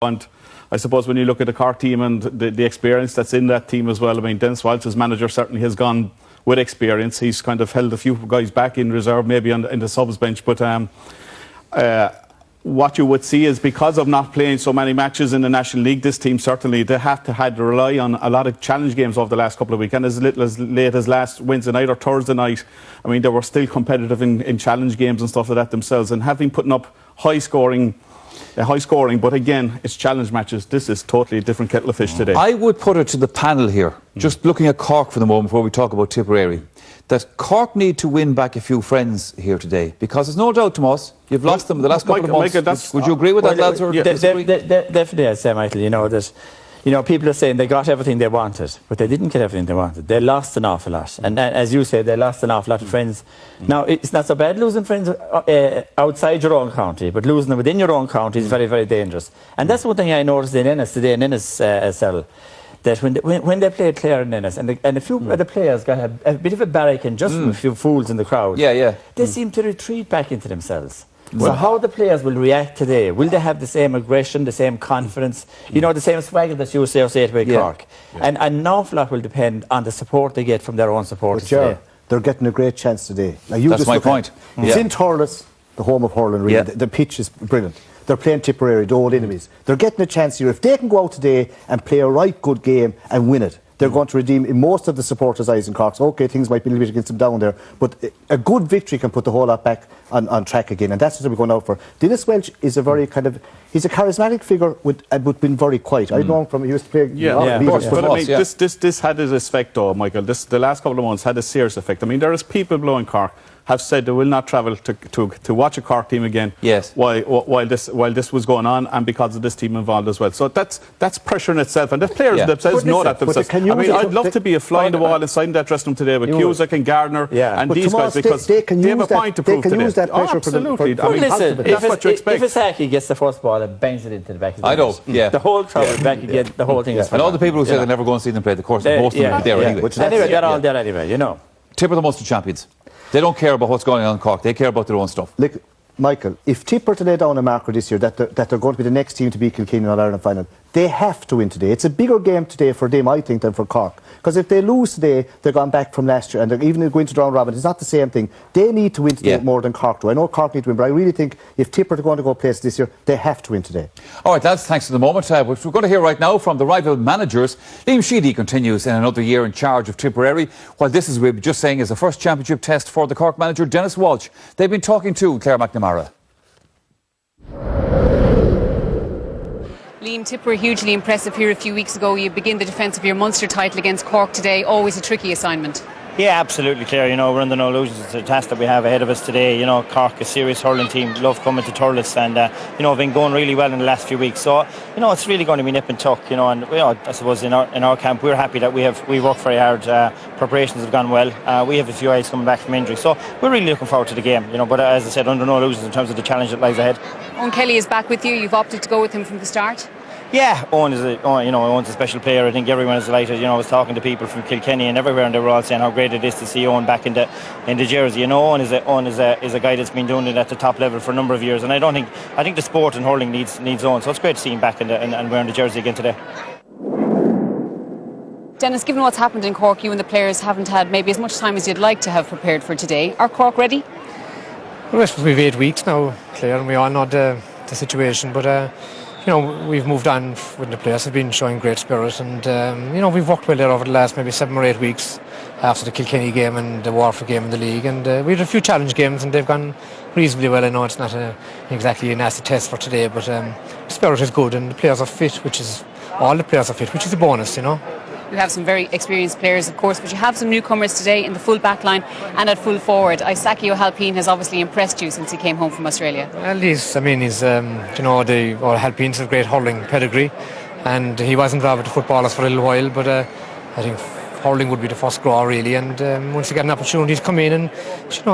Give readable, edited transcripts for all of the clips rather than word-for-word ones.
And I suppose when you look at the Cork team and the experience that's in that team as well, I mean, Dennis Walsh, as manager, certainly has gone with experience. He's kind of held a few guys back in reserve, maybe in the subs bench. But what you would see is, because of not playing so many matches in the National League, this team certainly, they have to rely on a lot of challenge games over the last couple of weeks. And as little as late as last Wednesday night or Thursday night, I mean, they were still competitive in challenge games and stuff like that themselves, and have been putting up high scoring, but again, it's challenge matches. This is totally a different kettle of fish today. I would put it to the panel here, just looking at Cork for the moment before we talk about Tipperary, that Cork need to win back a few friends here today, because there's no doubt, Tomas, you've lost them the last couple of months. Would you agree with that, lads? Definitely, I'd say, Michael, people are saying they got everything they wanted, but they didn't get everything they wanted. They lost an awful lot. And as you say, they lost an awful lot of friends. Now, it's not so bad losing friends outside your own county, but losing them within your own county is very, very dangerous. And that's one thing I noticed in Ennis today, in Ennis cell, that when they played Clare and Ennis, and a few of the players got a bit of a barrack and just from a few fools in the crowd, they seem to retreat back into themselves. So how the players will react today? Will they have the same aggression, the same confidence, the same swagger that you say to Cork? And an awful lot will depend on the support they get from their own supporters today. They're getting a great chance today. That's my point. It's in Thurles, the home of hurling, really. The pitch is brilliant. They're playing Tipperary, the old enemies. They're getting a chance here. If they can go out today and play a right good game and win it, they're going to redeem in most of the supporters' eyes in Cork. So, OK, things might be a little bit against them down there, but a good victory can put the whole lot back on track again, and that's what we're going out for. Dennis Welch is a very he's a charismatic figure, but been very quiet. I know him from, he used to play... But I mean, this had its effect, though, Michael. The last couple of months had a serious effect. I mean, there is people below in Cork have said they will not travel to watch a Cork team again. Yes. While this was going on, and because of this team involved as well. So that's pressure in itself, and the players themselves know that themselves. I mean, I'd love to be a fly in the wall inside that dressing room today with Cusack and Gardner and these guys, because they have a point to prove today. Use that pressure absolutely. I mean, listen, that's what you expect. If Isaki gets the first ball and bangs it into the back of the I know, the whole crowd is back again, the whole thing is... And all the people who say they never go and see them play, the course, most of them are there anyway. Anyway, they're all there anyway, Tipper the Munster champions. They don't care about what's going on in Cork. They care about their own stuff. Look, Michael, if Tipper to lay down a marker this year that they're going to be the next team to beat Kilkenny in the All-Ireland final, they have to win today. It's a bigger game today for them, I think, than for Cork. Because if they lose today, they're gone back from last year, and they're even going to round robin. It's not the same thing. They need to win today more than Cork do. I know Cork need to win, but I really think if Tipper are going to go places this year, they have to win today. All right, lads, thanks for the moment. What we're going to hear right now from the rival managers. Liam Sheedy continues in another year in charge of Tipperary, while this, as we were just saying, is the first championship test for the Cork manager, Dennis Walsh. They've been talking to Claire McNamara. Liam, Tipperary hugely impressive here a few weeks ago. You begin the defence of your Munster title against Cork today. Always a tricky assignment. Yeah, absolutely, Claire. We're under no illusions. It's a task that we have ahead of us today. Cork, a serious hurling team, love coming to Thurles, and been going really well in the last few weeks. So it's really going to be nip and tuck. And I suppose in our camp we're happy that we worked very hard. Preparations have gone well. We have a few guys coming back from injury, so we're really looking forward to the game. But as I said, under no illusions in terms of the challenge that lies ahead. Owen Kelly is back with you. You've opted to go with him from the start. Yeah, Owen's a special player. I think everyone is delighted. I was talking to people from Kilkenny and everywhere, and they were all saying how great it is to see Owen back in the jersey. Owen is a guy that's been doing it at the top level for a number of years, and I think the sport and hurling needs Owen. So it's great to see him back and wearing the jersey again today. Dennis, given what's happened in Cork, you and the players haven't had maybe as much time as you'd like to have prepared for today. Are Cork ready? Well, we've 8 weeks now, Claire, and we all know the situation, but we've moved on when the players have been showing great spirit, and we've worked well there over the last maybe 7 or 8 weeks after the Kilkenny game and the Waterford game in the league, and we had a few challenge games and they've gone reasonably well. I know it's not exactly a nasty test for today, but the spirit is good and the players are fit, which is a bonus. You have some very experienced players, of course, but you have some newcomers today in the full back line and at full forward. Isaki O'Halpine has obviously impressed you since he came home from Australia. Well, he's O'Halpine's a great hurling pedigree, and he was involved with the footballers for a little while, but I think hurling would be the first grow really, and once he got an opportunity, he's come in, and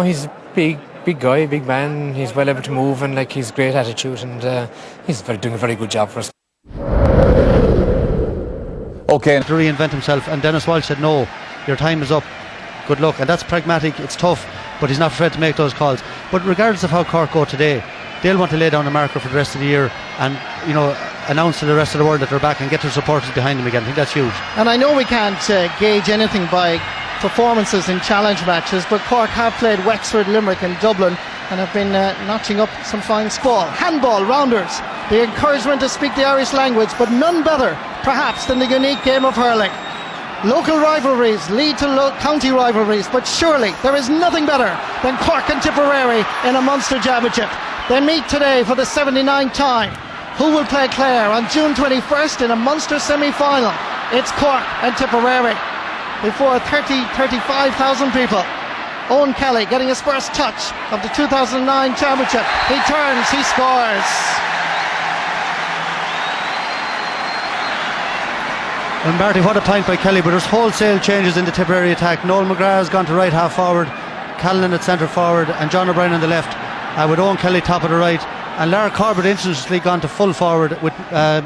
he's a big guy, big man. He's well able to move, and he's great attitude, and he's doing a very good job for us. Okay. To reinvent himself, and Dennis Walsh said, no, your time is up, good luck. And that's pragmatic, it's tough, but he's not afraid to make those calls. But regardless of how Cork go today, they'll want to lay down a marker for the rest of the year, and announce to the rest of the world that they're back and get their supporters behind them again. I think that's huge. And I know we can't gauge anything by performances in challenge matches, but Cork have played Wexford, Limerick and Dublin and have been notching up some fine squall. Handball, rounders, the encouragement to speak the Irish language, but none better perhaps than the unique game of hurling. Local rivalries lead to county rivalries, but surely there is nothing better than Cork and Tipperary in a Munster Championship. They meet today for the 79th time. Who will play Clare on June 21st in a Munster semi-final? It's Cork and Tipperary before 35,000 people. Owen Kelly getting his first touch of the 2009 championship. He turns, he scores. And Marty, what a point by Kelly, but there's wholesale changes in the Tipperary attack. Noel McGrath has gone to right half forward, Callan at centre forward and John O'Brien on the left, with Owen Kelly top of the right, and Lara Corbett instantly gone to full forward with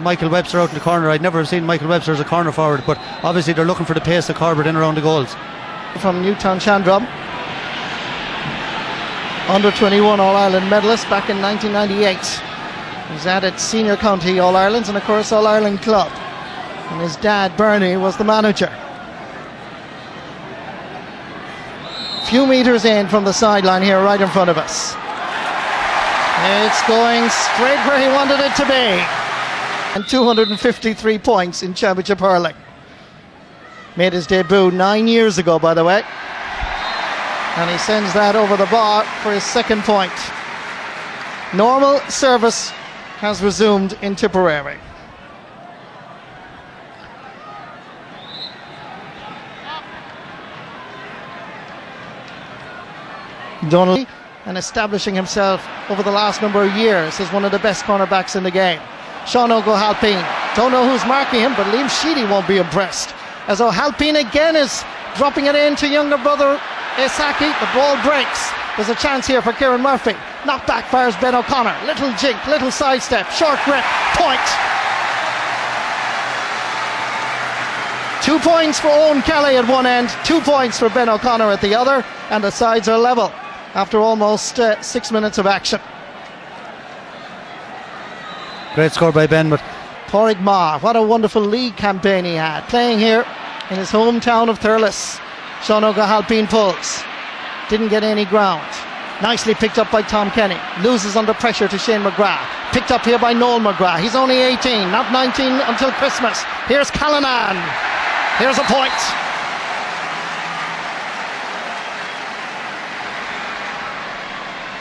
Michael Webster out in the corner. I'd never seen Michael Webster as a corner forward, but obviously they're looking for the pace of Corbett in around the goals. From Newtown Shandrum, under 21 All-Ireland medalist back in 1998. He's added senior county All-Irelands and of course All-Ireland club, and his dad Bernie was the manager. Few metres in from the sideline here right in front of us. It's going straight where he wanted it to be. And 253 points in championship hurling. Made his debut 9 years ago, by the way. And he sends that over the bar for his second point. Normal service has resumed in Tipperary. Donnelly, and establishing himself over the last number of years as one of the best cornerbacks in the game. Sean O'Halpine, don't know who's marking him, but Liam Sheedy won't be impressed, as O'Halpine again is dropping it in to younger brother Isaki. The ball breaks. There's a chance here for Kieran Murphy. Knock back fires Ben O'Connor. Little jink, little sidestep, short grip, point. 2 points for Owen Kelly at one end, 2 points for Ben O'Connor at the other, and the sides are level after almost 6 minutes of action. Great score by Ben, but Pádraig Maher, what a wonderful league campaign he had, playing here in his hometown of Thurles. Sean O'Halpine pulls, didn't get any ground. Nicely picked up by Tom Kenny, loses under pressure to Shane McGrath. Picked up here by Noel McGrath, he's only 18, not 19 until Christmas. Here's Callanan, here's a point.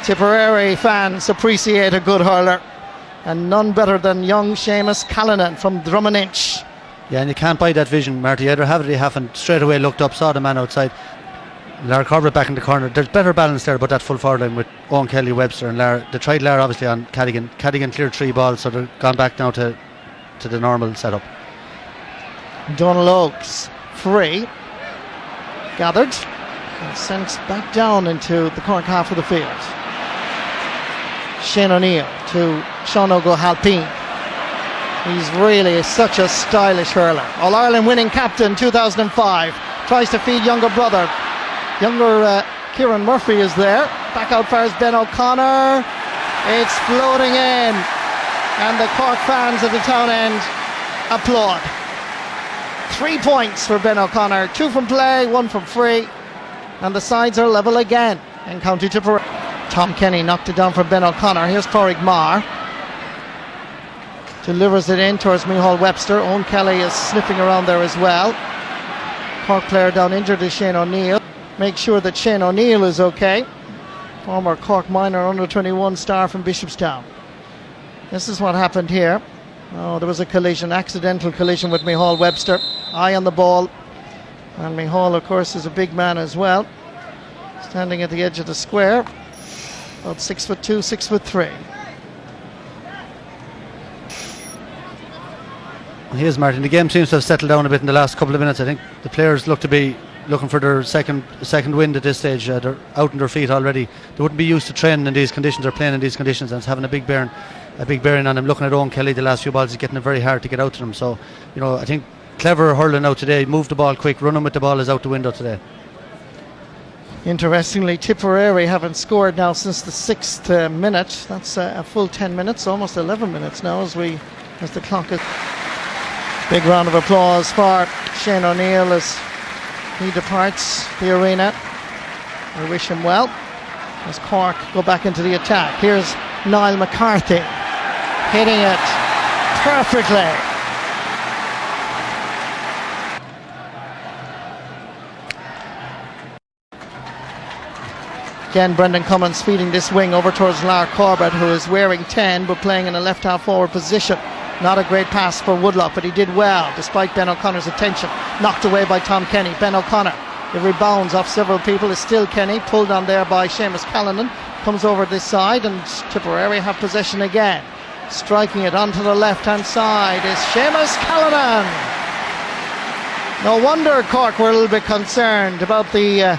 Tipperary fans appreciate a good hurler, and none better than young Seamus Callanan from Drummond-Inch. yeah, and you can't buy that vision, Marty. Either have it or you haven't. Straight away looked up, saw the man outside. Lara Corbett back in the corner. There's better balance there, but that full forward line with Owen Kelly, Webster and Lara. They tried Lara obviously on Cadigan. Cadigan cleared 3 balls, so they've gone back now to the normal setup. Donald Oakes free, gathered and sent back down into the Cork half of the field. Shane O'Neill to Sean O'Halpine. He's really such a stylish hurler. All-Ireland winning captain 2005. Tries to feed younger brother. Younger Kieran Murphy is there. Back out fires Ben O'Connor. It's floating in. And the Cork fans at the town end applaud. 3 points for Ben O'Connor. 2 from play, 1 from free. And the sides are level again in County Tipperary. Tom Kenny knocked it down for Ben O'Connor. Here's Pádraig Maher. Delivers it in towards Micheál Webster. Owen Kelly is sniffing around there as well. Cork player down injured is Shane O'Neill. Make sure that Shane O'Neill is okay. Former Cork minor under 21 star from Bishopstown. This is what happened here. Oh, there was a collision, accidental collision with Micheál Webster. Eye on the ball. And Micheál, of course, is a big man as well. Standing at the edge of the square. About 6'2", 6'3". Here's Martin. The game seems to have settled down a bit in the last couple of minutes. I think the players look to be looking for their second wind at this stage. They're out on their feet already. They wouldn't be used to training in these conditions or playing in these conditions, and it's having a big bearing on them. Looking at Owen Kelly, the last few balls, he's getting it very hard to get out to them. So, I think clever hurling out today. Move the ball quick, running with the ball is out the window today. Interestingly, Tipperary haven't scored now since the 6th minute. That's a full 10 minutes, almost 11 minutes now as we as the clock is. Big round of applause for Shane O'Neill as he departs the arena. We wish him well as Cork go back into the attack. Here's Niall McCarthy hitting it perfectly. Again, Brendan Cummins feeding this wing over towards Lar Corbett, who is wearing 10 but playing in a left half forward position. Not a great pass for Woodlock, but he did well despite Ben O'Connor's attention. Knocked away by Tom Kenny. Ben O'Connor, it rebounds off several people. It's still Kenny, pulled on there by Seamus Callanan. Comes over this side and Tipperary have possession again. Striking it onto the left hand side is Seamus Callanan. No wonder Cork were a little bit concerned about the